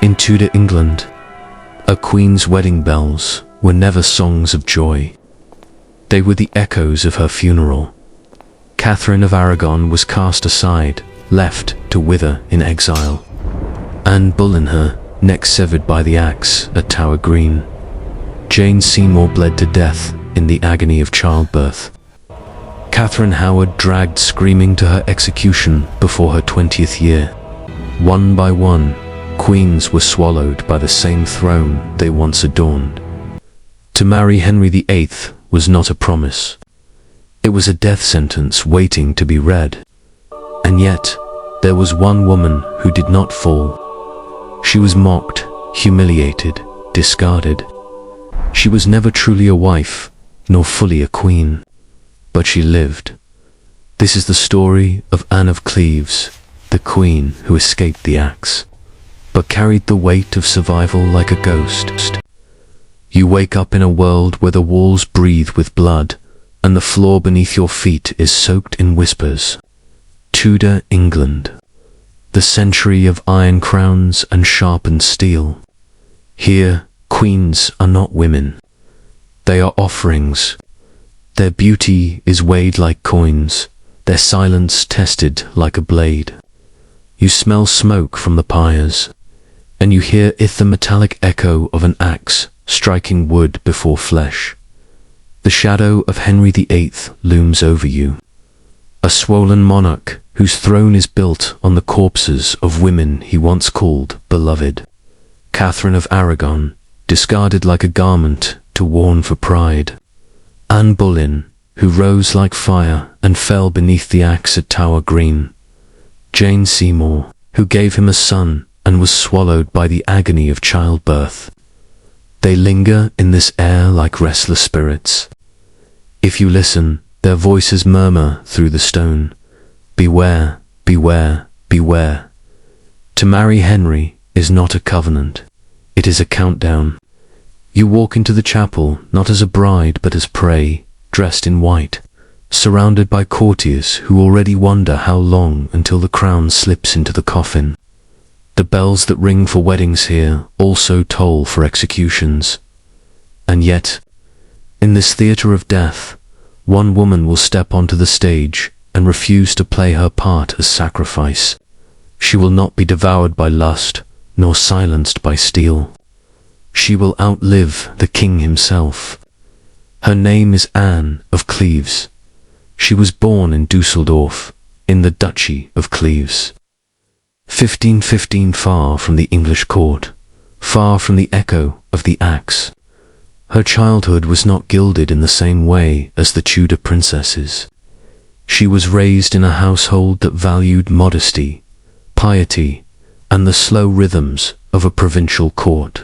In Tudor England, a queen's wedding bells were never songs of joy. They were the echoes of her funeral. Catherine of Aragon was cast aside, left to wither in exile. Anne Boleyn, her neck severed by the axe at Tower Green. Jane Seymour bled to death in the agony of childbirth. Catherine Howard dragged screaming to her execution before her 20th year. One by one, queens were swallowed by the same throne they once adorned. To marry Henry VIII was not a promise. It was a death sentence waiting to be read. And yet, there was one woman who did not fall. She was mocked, humiliated, discarded. She was never truly a wife, nor fully a queen. But she lived. This is the story of Anne of Cleves, the queen who escaped the axe, but carried the weight of survival like a ghost. You wake up in a world where the walls breathe with blood, and the floor beneath your feet is soaked in whispers. Tudor England, the century of iron crowns and sharpened steel. Here, queens are not women. They are offerings. Their beauty is weighed like coins, their silence tested like a blade. You smell smoke from the pyres, and you hear the metallic echo of an axe striking wood before flesh. The shadow of Henry VIII looms over you, a swollen monarch whose throne is built on the corpses of women he once called beloved. Catherine of Aragon, discarded like a garment to worn for pride. Anne Boleyn, who rose like fire and fell beneath the axe at Tower Green. Jane Seymour, who gave him a son and was swallowed by the agony of childbirth. They linger in this air like restless spirits. If you listen, their voices murmur through the stone. Beware, beware, beware. To marry Henry is not a covenant. It is a countdown. You walk into the chapel not as a bride but as prey, dressed in white, surrounded by courtiers who already wonder how long until the crown slips into the coffin. The bells that ring for weddings here also toll for executions. And yet, in this theatre of death, one woman will step onto the stage and refuse to play her part as sacrifice. She will not be devoured by lust, nor silenced by steel. She will outlive the king himself. Her name is Anne of Cleves. She was born in Dusseldorf, in the Duchy of Cleves. 1515, far from the English court, far from the echo of the axe. Her childhood was not gilded in the same way as the Tudor princesses. She was raised in a household that valued modesty, piety, and the slow rhythms of a provincial court.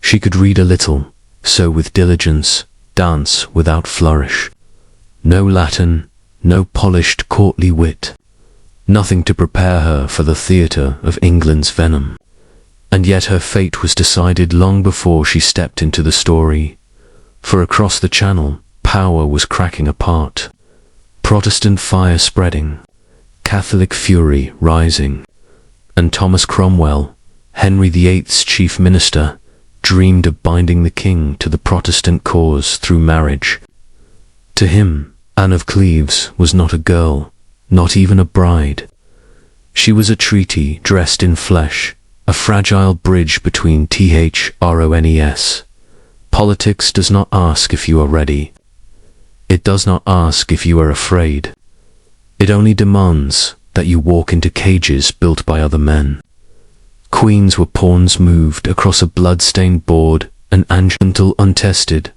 She could read a little, sew with diligence, dance without flourish. No Latin, no polished courtly wit. Nothing to prepare her for the theatre of England's venom. And yet her fate was decided long before she stepped into the story. For across the Channel, power was cracking apart. Protestant fire spreading, Catholic fury rising. And Thomas Cromwell, Henry VIII's chief minister, dreamed of binding the king to the Protestant cause through marriage. To him, Anne of Cleves was not a girl, not even a bride. She was a treaty dressed in flesh, a fragile bridge between thrones. Politics does not ask if you are ready. It does not ask if you are afraid. It only demands that you walk into cages built by other men. Queens were pawns moved across a blood-stained board, and until untested,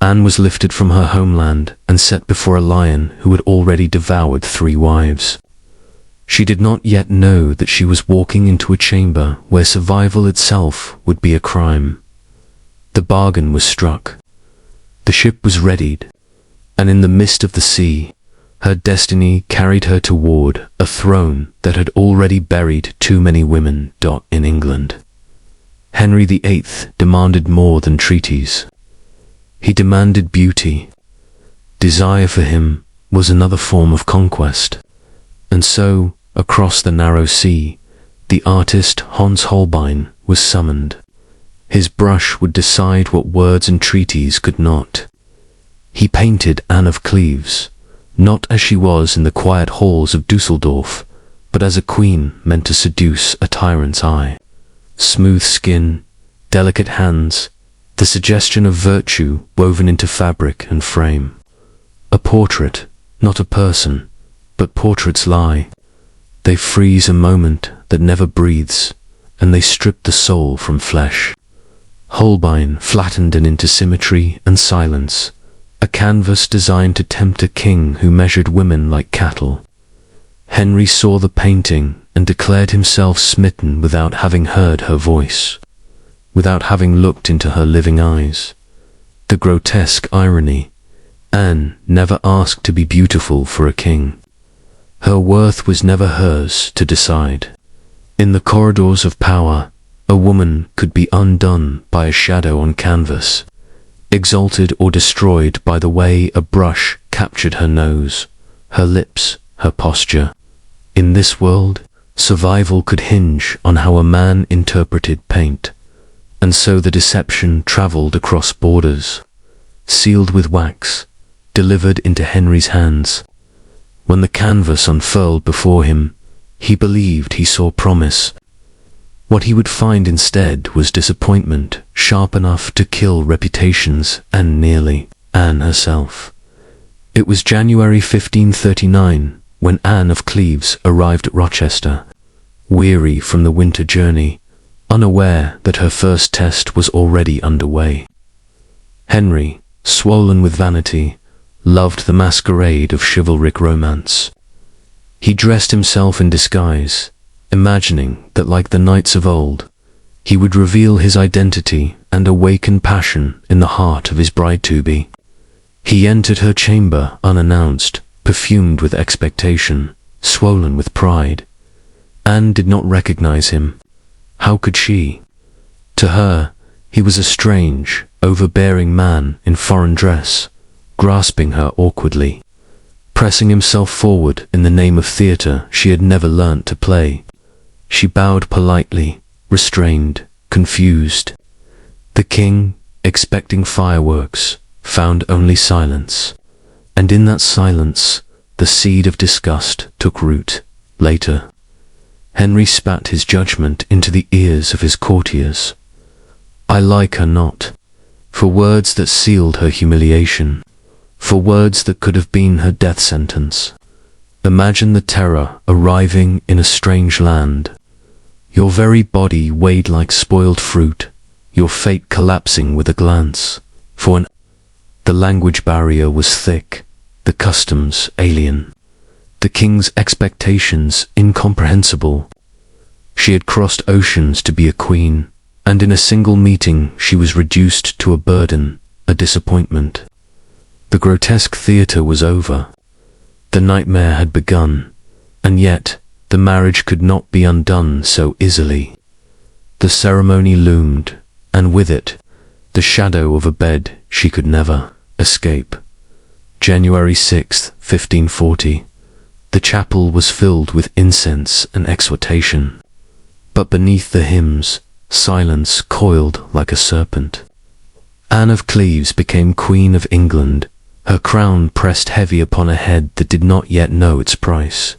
Anne was lifted from her homeland and set before a lion who had already devoured 3 wives. She did not yet know that she was walking into a chamber where survival itself would be a crime. The bargain was struck. The ship was readied, and in the mist of the sea, her destiny carried her toward a throne that had already buried too many women in England. Henry VIII demanded more than treaties. He demanded beauty. Desire for him was another form of conquest. And so, across the narrow sea, the artist Hans Holbein was summoned. His brush would decide what words and treaties could not. He painted Anne of Cleves, not as she was in the quiet halls of Dusseldorf, but as a queen meant to seduce a tyrant's eye. Smooth skin, delicate hands, the suggestion of virtue woven into fabric and frame. A portrait, not a person, but portraits lie. They freeze a moment that never breathes, and they strip the soul from flesh. Holbein flattened it into symmetry and silence, a canvas designed to tempt a king who measured women like cattle. Henry saw the painting and declared himself smitten without having heard her voice, without having looked into her living eyes. The grotesque irony. Anne never asked to be beautiful for a king. Her worth was never hers to decide. In the corridors of power, a woman could be undone by a shadow on canvas, exalted or destroyed by the way a brush captured her nose, her lips, her posture. In this world, survival could hinge on how a man interpreted paint, and so the deception travelled across borders, sealed with wax, delivered into Henry's hands. When the canvas unfurled before him, he believed he saw promise. What he would find instead was disappointment sharp enough to kill reputations and nearly Anne herself. It was January 1539 when Anne of Cleves arrived at Rochester, weary from the winter journey, unaware that her first test was already underway. Henry, swollen with vanity, loved the masquerade of chivalric romance. He dressed himself in disguise, imagining that like the knights of old, he would reveal his identity and awaken passion in the heart of his bride-to-be. He entered her chamber unannounced, perfumed with expectation, swollen with pride. Anne did not recognize him. How could she? To her, he was a strange, overbearing man in foreign dress, grasping her awkwardly, pressing himself forward in the name of theatre she had never learnt to play. She bowed politely, restrained, confused. The king, expecting fireworks, found only silence, and in that silence, the seed of disgust took root. Later, Henry spat his judgment into the ears of his courtiers. "I like her not," for words that sealed her humiliation, for words that could have been her death sentence. Imagine the terror arriving in a strange land. Your very body weighed like spoiled fruit, your fate collapsing with a glance. The language barrier was thick, the customs alien, the king's expectations incomprehensible. She had crossed oceans to be a queen, and in a single meeting she was reduced to a burden, a disappointment. The grotesque theatre was over. The nightmare had begun, and yet the marriage could not be undone so easily. The ceremony loomed, and with it, the shadow of a bed she could never escape. January 6th, 1540. The chapel was filled with incense and exhortation, but beneath the hymns, silence coiled like a serpent. Anne of Cleves became Queen of England, her crown pressed heavy upon a head that did not yet know its price.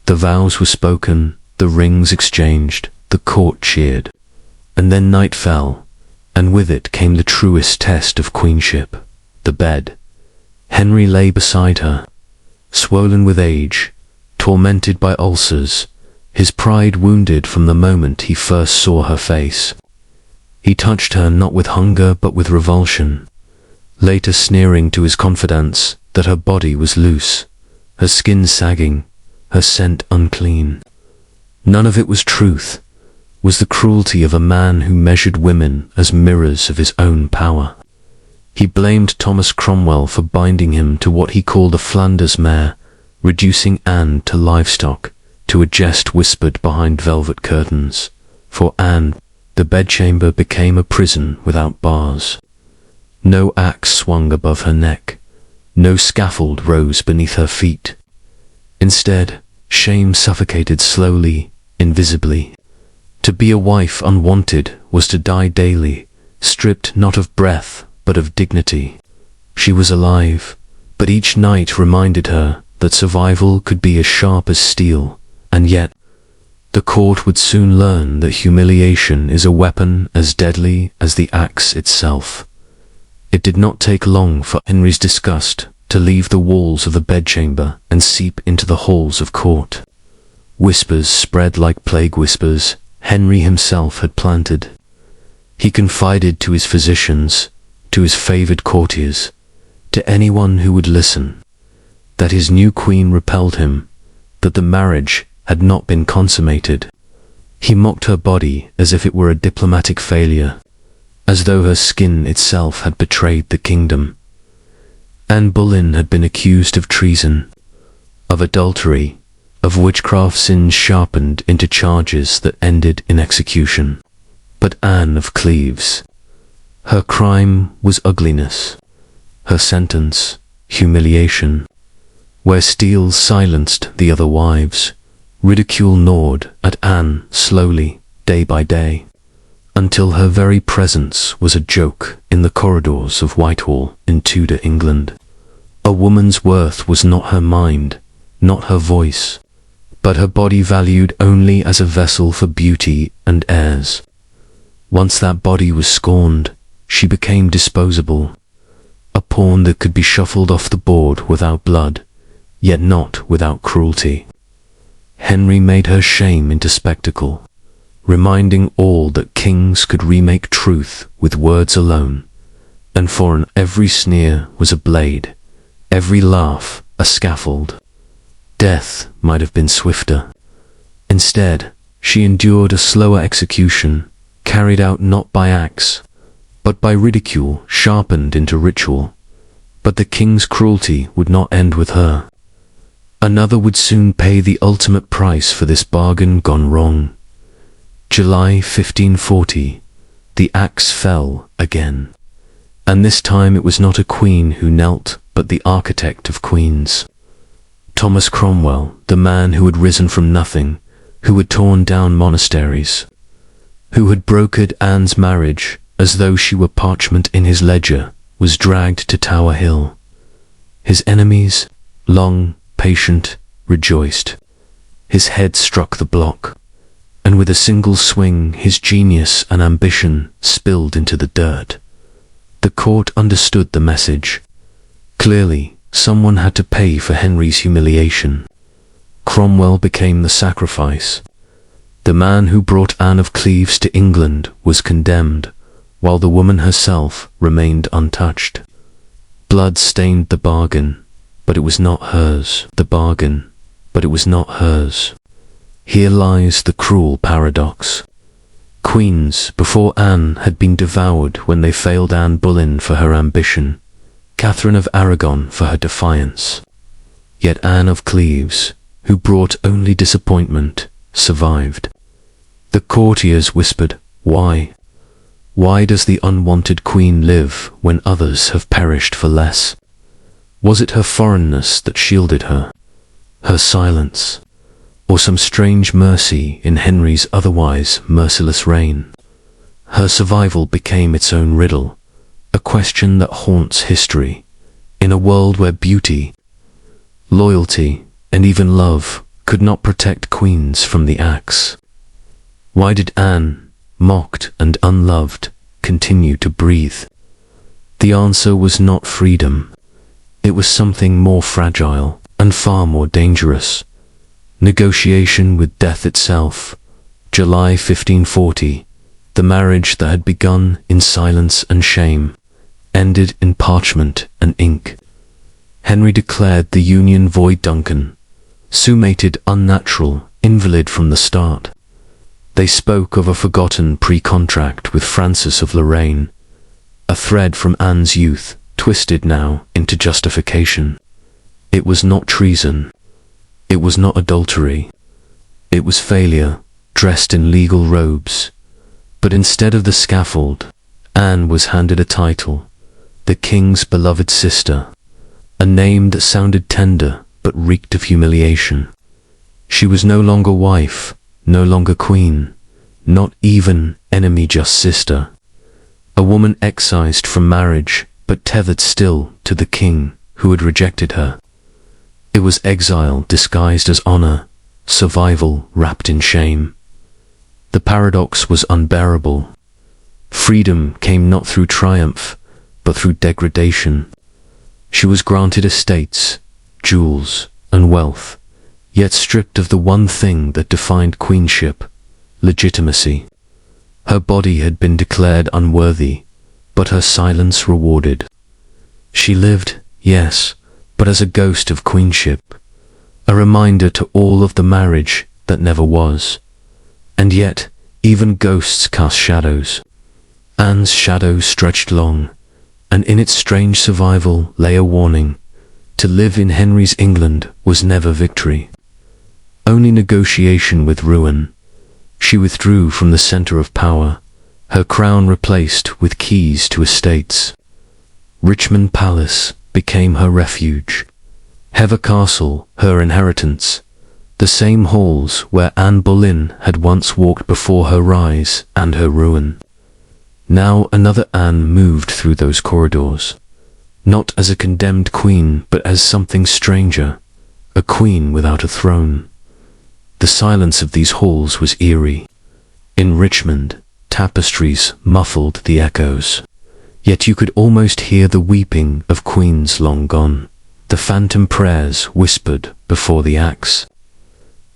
The vows were spoken, the rings exchanged, the court cheered. And then night fell, and with it came the truest test of queenship, the bed. Henry lay beside her, swollen with age, tormented by ulcers, his pride wounded from the moment he first saw her face. He touched her not with hunger but with revulsion, later sneering to his confidants that her body was loose, her skin sagging, her scent unclean. None of it was truth, was the cruelty of a man who measured women as mirrors of his own power. He blamed Thomas Cromwell for binding him to what he called a Flanders mare, reducing Anne to livestock, to a jest whispered behind velvet curtains. For Anne, the bedchamber became a prison without bars. No axe swung above her neck, no scaffold rose beneath her feet. Instead, shame suffocated slowly, invisibly. To be a wife unwanted was to die daily, stripped not of breath, but of dignity. She was alive, but each night reminded her that survival could be as sharp as steel, and yet the court would soon learn that humiliation is a weapon as deadly as the axe itself. It did not take long for Henry's disgust to leave the walls of the bedchamber and seep into the halls of court. Whispers spread like plague whispers Henry himself had planted. He confided to his physicians, to his favoured courtiers, to anyone who would listen, that his new queen repelled him, that the marriage had not been consummated. He mocked her body as if it were a diplomatic failure, as though her skin itself had betrayed the kingdom. Anne Boleyn had been accused of treason, of adultery, of witchcraft sins sharpened into charges that ended in execution. But Anne of Cleves, her crime was ugliness, her sentence humiliation. Where steel silenced the other wives, ridicule gnawed at Anne slowly, day by day, until her very presence was a joke in the corridors of Whitehall in Tudor England. A woman's worth was not her mind, not her voice, but her body valued only as a vessel for beauty and heirs. Once that body was scorned, she became disposable, a pawn that could be shuffled off the board without blood, yet not without cruelty. Henry made her shame into spectacle, reminding all that kings could remake truth with words alone, and for every sneer was a blade, every laugh a scaffold. Death might have been swifter. Instead, she endured a slower execution, carried out not by axe, but by ridicule sharpened into ritual. But the king's cruelty would not end with her. Another would soon pay the ultimate price for this bargain gone wrong. July 1540, the axe fell again, and this time it was not a queen who knelt, but the architect of queens. Thomas Cromwell, the man who had risen from nothing, who had torn down monasteries, who had brokered Anne's marriage as though she were parchment in his ledger, was dragged to Tower Hill. His enemies, long, patient, rejoiced. His head struck the block, and with a single swing his genius and ambition spilled into the dirt. The court understood the message. Clearly, someone had to pay for Henry's humiliation. Cromwell became the sacrifice. The man who brought Anne of Cleves to England was condemned, while the woman herself remained untouched. Blood stained the bargain, but it was not hers. The bargain, but it was not hers. Here lies the cruel paradox. Queens before Anne had been devoured when they failed Anne Boleyn for her ambition, Catherine of Aragon for her defiance. Yet Anne of Cleves, who brought only disappointment, survived. The courtiers whispered, "Why? Why does the unwanted queen live when others have perished for less?" Was it her foreignness that shielded her, her silence, or some strange mercy in Henry's otherwise merciless reign? Her survival became its own riddle, a question that haunts history, in a world where beauty, loyalty, and even love could not protect queens from the axe. Why did Anne, mocked and unloved, continue to breathe? The answer was not freedom. It was something more fragile and far more dangerous. Negotiation with death itself. July 1540, the marriage that had begun in silence and shame, ended in parchment and ink. Henry declared the union void. Duncan, summated unnatural, invalid from the start. They spoke of a forgotten pre-contract with Francis of Lorraine, a thread from Anne's youth, twisted now into justification. It was not treason. It was not adultery. It was failure, dressed in legal robes. But instead of the scaffold, Anne was handed a title, the king's beloved sister, a name that sounded tender but reeked of humiliation. She was no longer wife, no longer queen, not even enemy, just sister. A woman excised from marriage, but tethered still to the king who had rejected her. It was exile disguised as honor, survival wrapped in shame. The paradox was unbearable. Freedom came not through triumph, but through degradation. She was granted estates, jewels, and wealth, yet stripped of the one thing that defined queenship, legitimacy. Her body had been declared unworthy, but her silence rewarded. She lived, yes, but as a ghost of queenship, a reminder to all of the marriage that never was. And yet, even ghosts cast shadows. Anne's shadow stretched long, and in its strange survival lay a warning. To live in Henry's England was never victory, only negotiation with ruin. She withdrew from the center of power, her crown replaced with keys to estates. Richmond Palace became her refuge, Hever Castle her inheritance, the same halls where Anne Boleyn had once walked before her rise and her ruin. Now another Anne moved through those corridors, not as a condemned queen, but as something stranger, a queen without a throne. The silence of these halls was eerie. In Richmond, tapestries muffled the echoes, yet you could almost hear the weeping of queens long gone, the phantom prayers whispered before the axe.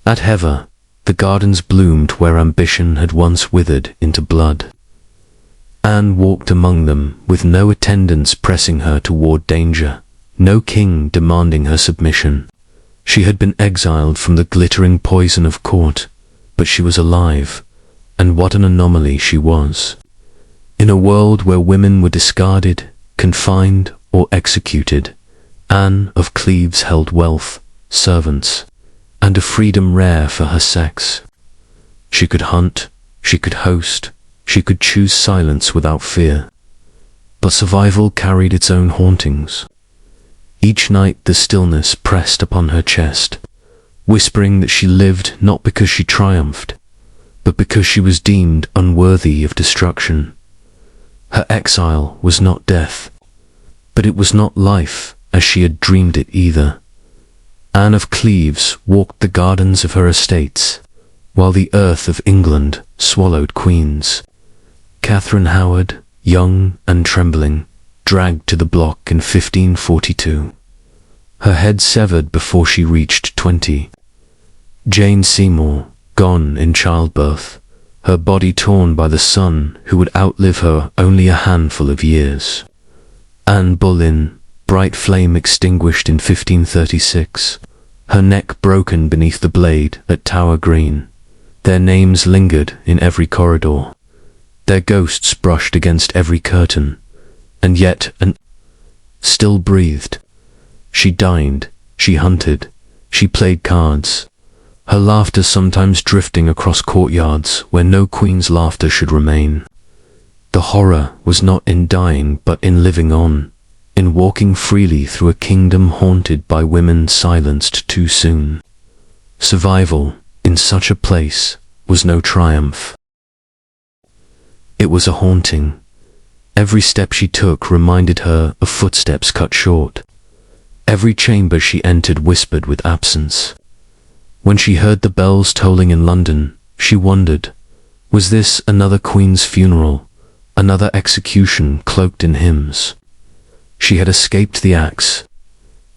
At Hever, the gardens bloomed where ambition had once withered into blood. Anne walked among them with no attendants pressing her toward danger, no king demanding her submission. She had been exiled from the glittering poison of court, but she was alive, and what an anomaly she was. In a world where women were discarded, confined, or executed, Anne of Cleves held wealth, servants, and a freedom rare for her sex. She could hunt, she could host, she could choose silence without fear. But survival carried its own hauntings. Each night the stillness pressed upon her chest, whispering that she lived not because she triumphed, but because she was deemed unworthy of destruction. Her exile was not death, but it was not life as she had dreamed it either. Anne of Cleves walked the gardens of her estates, while the earth of England swallowed queens. Catherine Howard, young and trembling, dragged to the block in 1542. Her head severed before she reached 20. Jane Seymour, gone in childbirth, her body torn by the son who would outlive her only a handful of years. Anne Boleyn, bright flame extinguished in 1536, her neck broken beneath the blade at Tower Green. Their names lingered in every corridor. Their ghosts brushed against every curtain, and yet still breathed. She dined, she hunted, she played cards, her laughter sometimes drifting across courtyards where no queen's laughter should remain. The horror was not in dying but in living on, in walking freely through a kingdom haunted by women silenced too soon. Survival, in such a place, was no triumph. It was a haunting. Every step she took reminded her of footsteps cut short. Every chamber she entered whispered with absence. When she heard the bells tolling in London, she wondered, was this another queen's funeral, another execution cloaked in hymns? She had escaped the axe,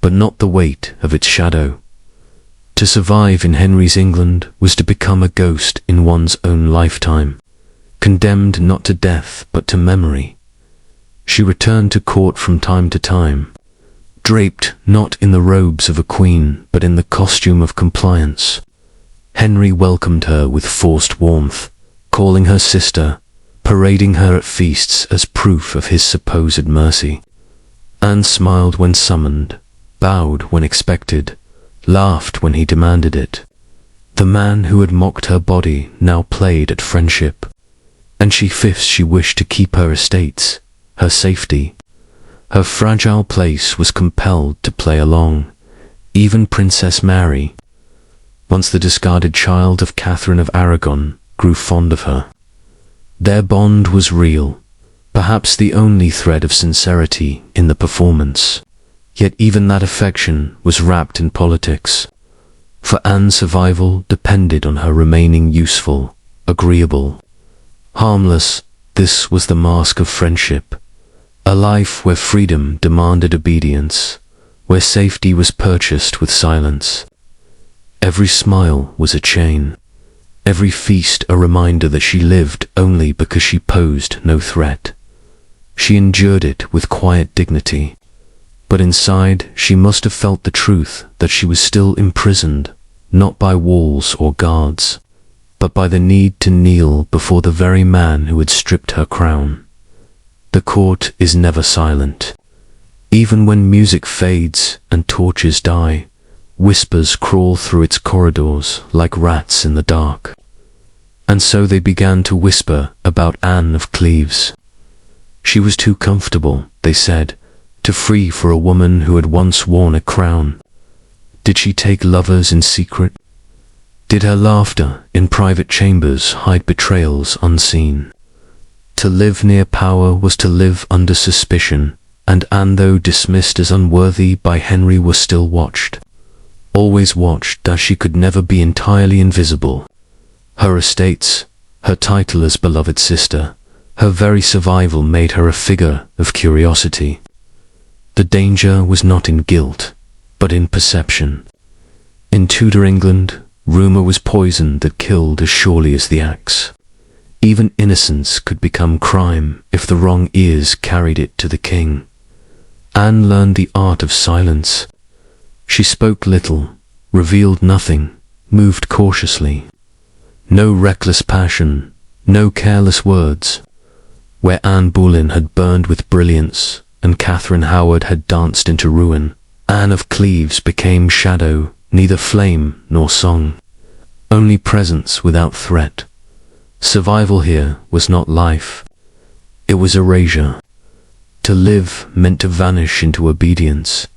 but not the weight of its shadow. To survive in Henry's England was to become a ghost in one's own lifetime, condemned not to death but to memory. She returned to court from time to time, draped not in the robes of a queen but in the costume of compliance. Henry welcomed her with forced warmth, calling her sister, parading her at feasts as proof of his supposed mercy. Anne smiled when summoned, bowed when expected, laughed when he demanded it. The man who had mocked her body now played at friendship, and she wished to keep her estates, her safety. Her fragile place was compelled to play along. Even Princess Mary, once the discarded child of Catherine of Aragon, grew fond of her. Their bond was real, perhaps the only thread of sincerity in the performance. Yet even that affection was wrapped in politics, for Anne's survival depended on her remaining useful, agreeable, harmless. This was the mask of friendship, a life where freedom demanded obedience, where safety was purchased with silence. Every smile was a chain, every feast a reminder that she lived only because she posed no threat. She endured it with quiet dignity, but inside she must have felt the truth that she was still imprisoned, not by walls or guards, but by the need to kneel before the very man who had stripped her crown. The court is never silent. Even when music fades and torches die, whispers crawl through its corridors like rats in the dark. And so they began to whisper about Anne of Cleves. She was too comfortable, they said, to free for a woman who had once worn a crown. Did she take lovers in secret? Did her laughter in private chambers hide betrayals unseen? To live near power was to live under suspicion, and Anne, though dismissed as unworthy by Henry, was still watched. Always watched, as she could never be entirely invisible. Her estates, her title as beloved sister, her very survival made her a figure of curiosity. The danger was not in guilt, but in perception. In Tudor England, rumour was poison that killed as surely as the axe. Even innocence could become crime if the wrong ears carried it to the king. Anne learned the art of silence. She spoke little, revealed nothing, moved cautiously. No reckless passion, no careless words. Where Anne Boleyn had burned with brilliance, and Catherine Howard had danced into ruin, Anne of Cleves became shadow, neither flame nor song. Only presence without threat. Survival here was not life. It was erasure. To live meant to vanish into obedience,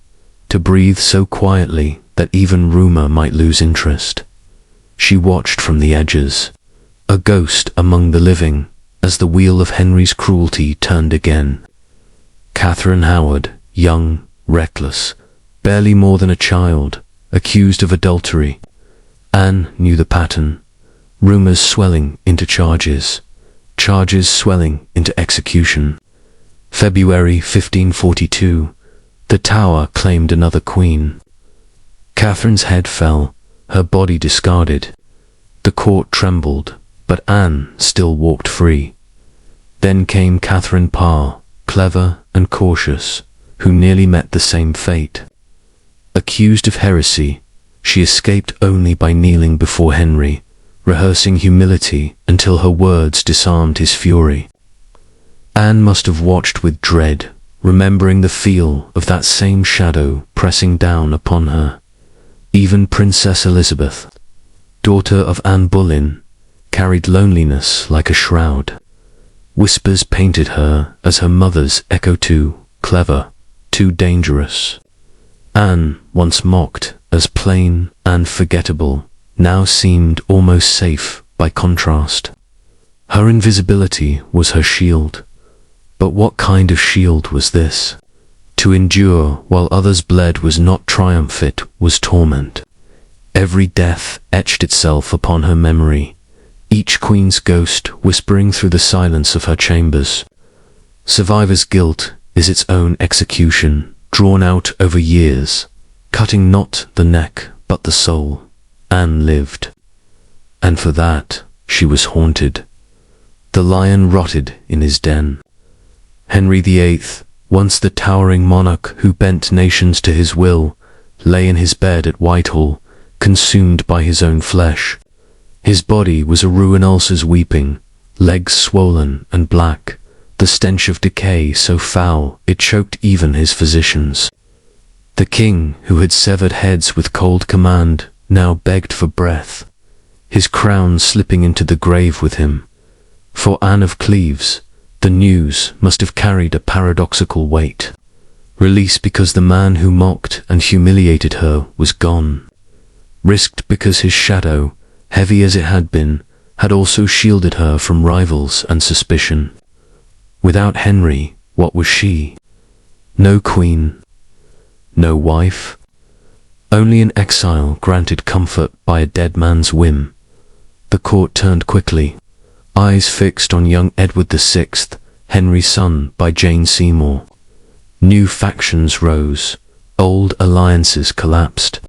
to breathe so quietly that even rumour might lose interest. She watched from the edges, a ghost among the living, as the wheel of Henry's cruelty turned again. Catherine Howard, young, reckless, barely more than a child, accused of adultery. Anne knew the pattern. Rumours swelling into charges, charges swelling into execution. February 1542, the Tower claimed another queen. Catherine's head fell, her body discarded. The court trembled, but Anne still walked free. Then came Catherine Parr, clever and cautious, who nearly met the same fate. Accused of heresy, she escaped only by kneeling before Henry, rehearsing humility until her words disarmed his fury. Anne must have watched with dread, remembering the feel of that same shadow pressing down upon her. Even Princess Elizabeth, daughter of Anne Boleyn, carried loneliness like a shroud. Whispers painted her as her mother's echo, too clever, too dangerous. Anne, once mocked as plain and forgettable, now seemed almost safe by contrast. Her invisibility was her shield. But what kind of shield was this? To endure while others bled was not triumph, it was torment. Every death etched itself upon her memory, each queen's ghost whispering through the silence of her chambers. Survivor's guilt is its own execution, drawn out over years, cutting not the neck but the soul. Anne lived, and for that she was haunted. The lion rotted in his den. Henry VIII, once the towering monarch who bent nations to his will, lay in his bed at Whitehall, consumed by his own flesh. His body was a ruin ulcer's weeping, legs swollen and black, the stench of decay so foul it choked even his physicians. The king, who had severed heads with cold command, now begged for breath, his crown slipping into the grave with him. For Anne of Cleves, the news must have carried a paradoxical weight. Release because the man who mocked and humiliated her was gone. Risked because his shadow, heavy as it had been, had also shielded her from rivals and suspicion. Without Henry, what was she? No queen, no wife, only an exile granted comfort by a dead man's whim. The court turned quickly, eyes fixed on young Edward VI, Henry's son by Jane Seymour. New factions rose, old alliances collapsed.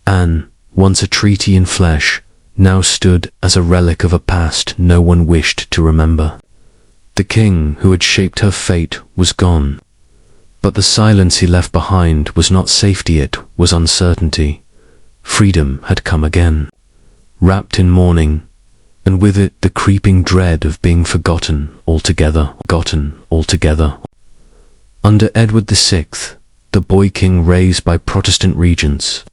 Anne, once a treaty in flesh, now stood as a relic of a past no one wished to remember. The king who had shaped her fate was gone, but the silence he left behind was not safety, it was uncertainty. Freedom had come again, wrapped in mourning, and with it the creeping dread of being forgotten altogether. Under Edward VI, the boy king raised by Protestant regents,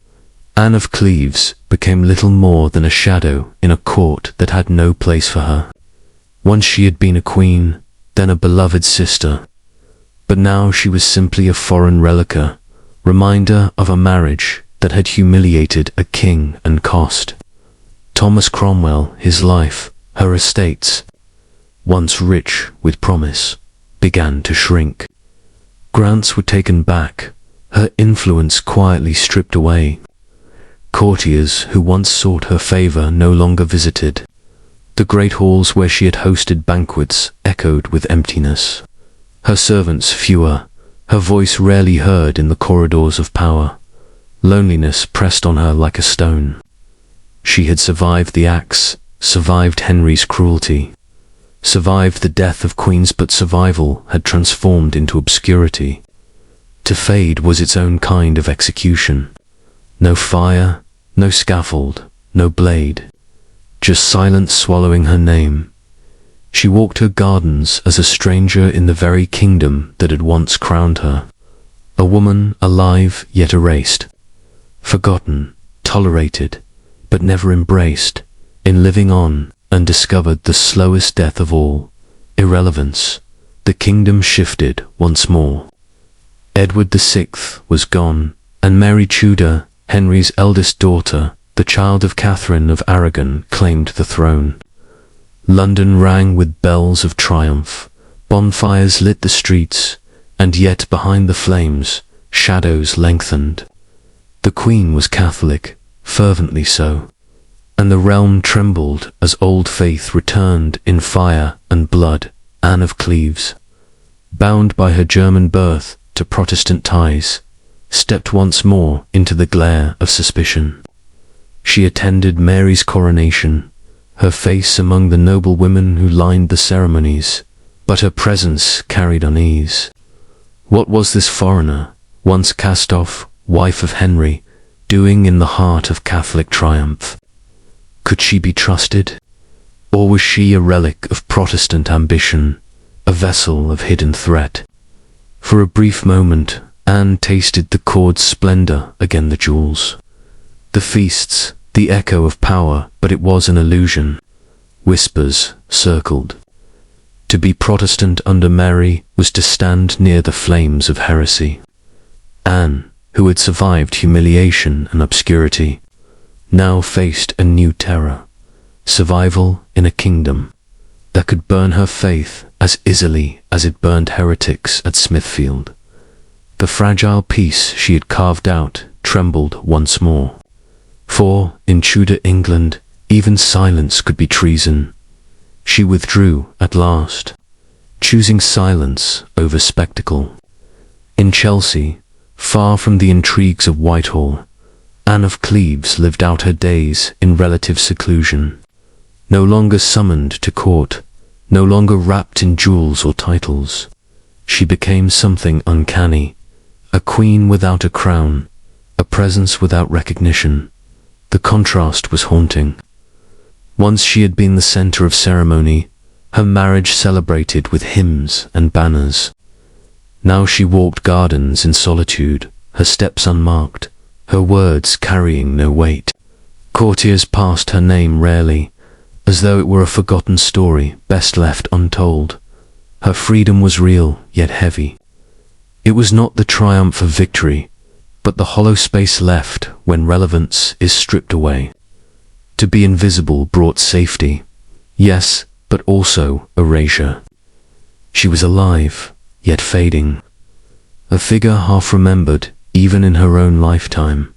Anne of Cleves became little more than a shadow in a court that had no place for her. Once she had been a queen, then a beloved sister, but now she was simply a foreign relic, reminder of a marriage that had humiliated a king and cost Thomas Cromwell his life. Her estates, once rich with promise, began to shrink. Grants were taken back, her influence quietly stripped away. Courtiers who once sought her favor no longer visited. The great halls where she had hosted banquets echoed with emptiness. Her servants fewer, her voice rarely heard in the corridors of power. Loneliness pressed on her like a stone. She had survived the axe, survived Henry's cruelty, survived the death of queens, but survival had transformed into obscurity. To fade was its own kind of execution. No fire, no scaffold, no blade, just silence swallowing her name. She walked her gardens as a stranger in the very kingdom that had once crowned her. A woman alive yet erased, forgotten, tolerated, but never embraced, in living on, and discovered the slowest death of all, irrelevance. The kingdom shifted once more. Edward VI was gone, and Mary Tudor, Henry's eldest daughter, the child of Catherine of Aragon, claimed the throne. London rang with bells of triumph, bonfires lit the streets, and yet behind the flames, shadows lengthened. The Queen was Catholic, fervently so, and the realm trembled as old faith returned in fire and blood. Anne of Cleves, bound by her German birth to Protestant ties, stepped once more into the glare of suspicion. She attended Mary's coronation, her face among the noble women who lined the ceremonies, but her presence carried unease. What was this foreigner, once cast off, wife of Henry, doing in the heart of Catholic triumph? Could she be trusted? Or was she a relic of Protestant ambition, a vessel of hidden threat? For a brief moment, Anne tasted the court's splendor again, the jewels, the feasts, the echo of power, but it was an illusion. Whispers circled. To be Protestant under Mary was to stand near the flames of heresy. Anne, who had survived humiliation and obscurity, now faced a new terror, survival in a kingdom that could burn her faith as easily as it burned heretics at Smithfield. The fragile peace she had carved out trembled once more. For, in Tudor England, even silence could be treason. She withdrew at last, choosing silence over spectacle. In Chelsea, far from the intrigues of Whitehall, Anne of Cleves lived out her days in relative seclusion, no longer summoned to court, no longer wrapped in jewels or titles. She became something uncanny, a queen without a crown, a presence without recognition. The contrast was haunting. Once she had been the center of ceremony, her marriage celebrated with hymns and banners. Now she walked gardens in solitude, her steps unmarked, her words carrying no weight. Courtiers passed her name rarely, as though it were a forgotten story best left untold. Her freedom was real, yet heavy. It was not the triumph of victory, but the hollow space left when relevance is stripped away. To be invisible brought safety, Yes, but also erasure. She was alive, yet fading. A figure half remembered, even in her own lifetime.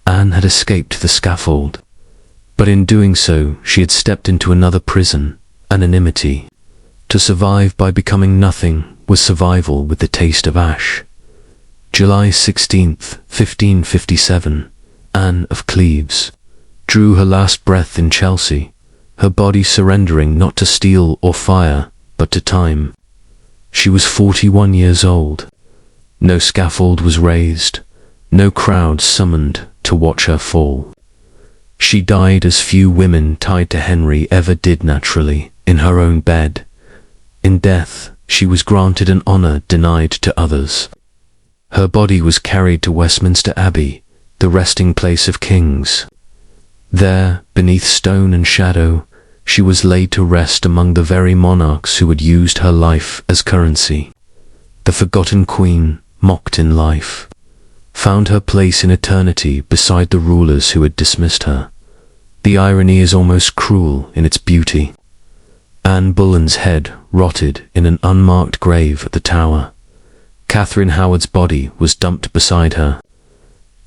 Anne had escaped the scaffold, but in doing so she had stepped into another prison, anonymity. To survive by becoming nothing was survival with the taste of ash. July 16th, 1557, Anne of Cleves drew her last breath in Chelsea, her body surrendering not to steel or fire, but to time. She was 41 years old. No scaffold was raised, no crowd summoned to watch her fall. She died as few women tied to Henry ever did naturally, in her own bed. In death, she was granted an honor denied to others. Her body was carried to Westminster Abbey, the resting place of kings. There, beneath stone and shadow, she was laid to rest among the very monarchs who had used her life as currency. The forgotten queen, mocked in life, found her place in eternity beside the rulers who had dismissed her. The irony is almost cruel in its beauty. Anne Boleyn's head rotted in an unmarked grave at the Tower. Catherine Howard's body was dumped beside her.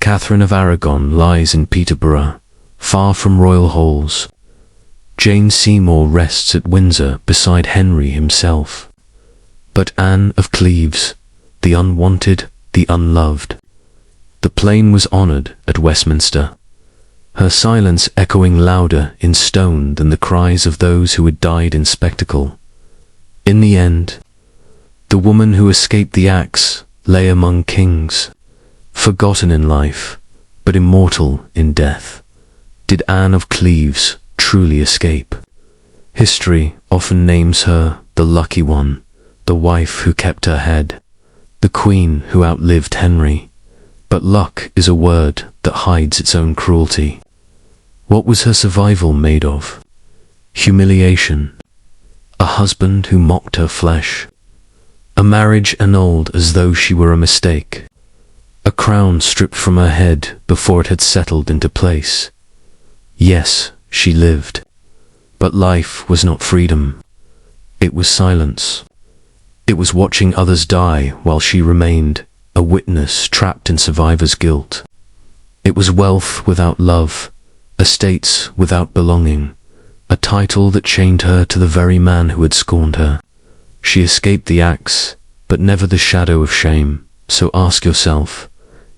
Catherine of Aragon lies in Peterborough, far from royal halls. Jane Seymour rests at Windsor beside Henry himself. But Anne of Cleves, the unwanted, the unloved. The plain was honoured at Westminster, her silence echoing louder in stone than the cries of those who had died in spectacle. In the end, the woman who escaped the axe lay among kings, forgotten in life, but immortal in death. Did Anne of Cleves truly escape? History often names her the lucky one, the wife who kept her head, the queen who outlived Henry. But luck is a word that hides its own cruelty. What was her survival made of? Humiliation. A husband who mocked her flesh. A marriage annulled as though she were a mistake. A crown stripped from her head before it had settled into place. Yes, she lived. But life was not freedom. It was silence. It was watching others die while she remained a witness trapped in survivor's guilt. It was wealth without love, estates without belonging, a title that chained her to the very man who had scorned her. She escaped the axe, but never the shadow of shame. So ask yourself,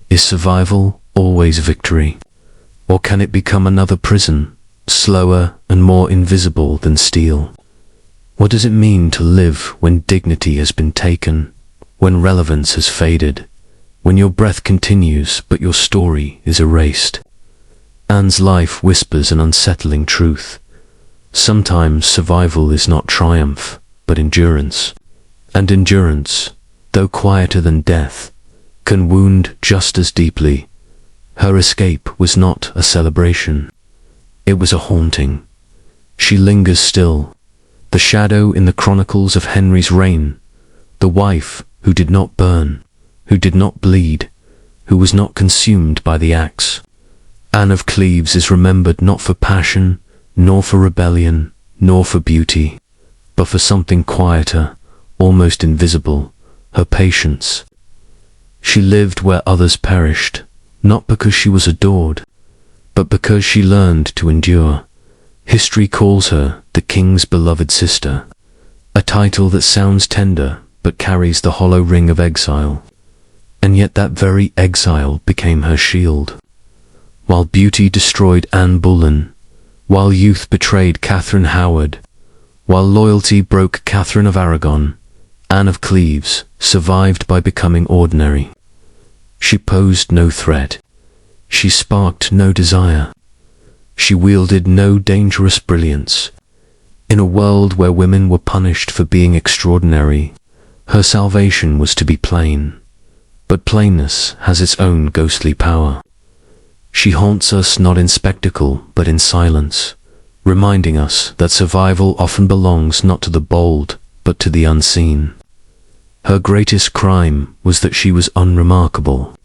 is survival always victory? Or can it become another prison, slower and more invisible than steel? What does it mean to live when dignity has been taken, when relevance has faded, when your breath continues but your story is erased? Anne's life whispers an unsettling truth. Sometimes survival is not triumph, but endurance. And endurance, though quieter than death, can wound just as deeply. Her escape was not a celebration. It was a haunting. She lingers still, the shadow in the chronicles of Henry's reign, the wife who did not burn, who did not bleed, who was not consumed by the axe. Anne of Cleves is remembered not for passion, nor for rebellion, nor for beauty, but for something quieter, almost invisible, her patience. She lived where others perished, not because she was adored, but because she learned to endure. History calls her the king's beloved sister, a title that sounds tender but carries the hollow ring of exile. And yet that very exile became her shield. While beauty destroyed Anne Boleyn, while youth betrayed Catherine Howard, while loyalty broke Catherine of Aragon, Anne of Cleves survived by becoming ordinary. She posed no threat. She sparked no desire. She wielded no dangerous brilliance. In a world where women were punished for being extraordinary, her salvation was to be plain. But plainness has its own ghostly power. She haunts us not in spectacle, but in silence, reminding us that survival often belongs not to the bold, but to the unseen. Her greatest crime was that she was unremarkable.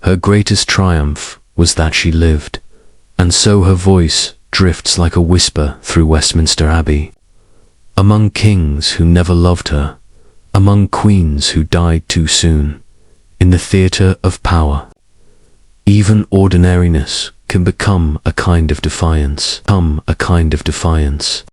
Her greatest triumph was that she lived, and so her voice drifts like a whisper through Westminster Abbey. Among kings who never loved her, among queens who died too soon, in the theatre of power, even ordinariness can become a kind of defiance.